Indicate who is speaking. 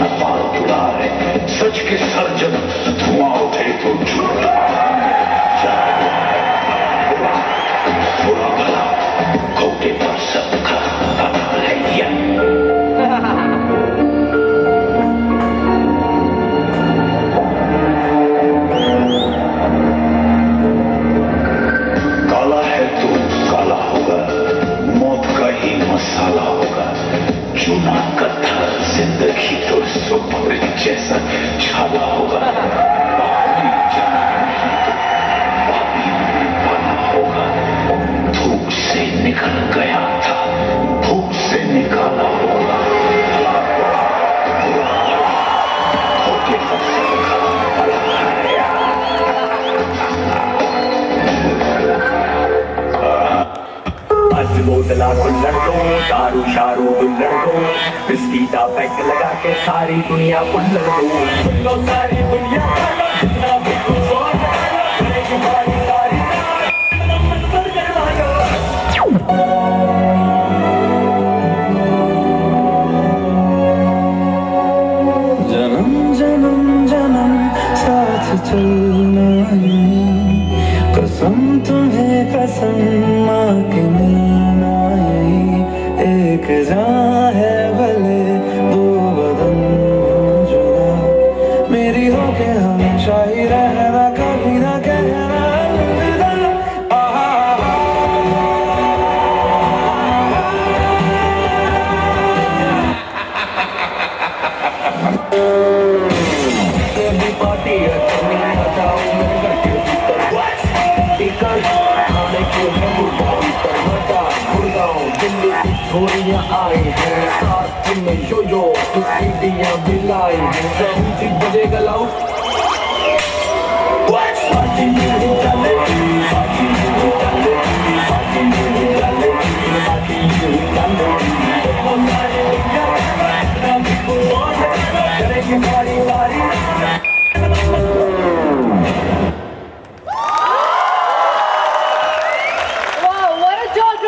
Speaker 1: न फालतू है, सच के सर जब धुआं उठे तो झूठ बुरा भला घोटे पर सबका है या काला है तो काला होगा, मौत का ही मसाला होगा। चूना कत्था जिंदगी तो सुपर जैसा छाला होगा। पापी जाना नहीं तो पापी बना होगा। धूप से निकल गया था, धूप से निकाला होगा। होके सबका बड़ा है।
Speaker 2: बोतला कुल्लड़ दो, दारू शारू दुल्लड़ दो, बिस्की का पैक लगा के सारी दुनिया उल्लड़ दो। सुन लो सारी दुनिया जितना भी कुछ हो करेगी हमारी सारी मन पर करवाना।
Speaker 3: जन्म जन्म जन्म साथ चलना है, कसम तुम्हें कसम माँ की मीना यही। एक जान है भले दो बदन हो जुदा, मेरी हो के हमेशा ही रहना, कभी ना कहना अलविदा।
Speaker 2: भी पार्टी हटाओ मेरे घर के भीतर टिकट खाने के है मुर्गा मटा गुड़गांव दिल्ली की छोरियां आई हैं, साथ में यो यो सीटियां भी लाई हैं। सभी बजेगा लाउड पार्टी में चले, पार्टी में चले, पार्टी में चले, पार्टी में चले। करेंगे हमारी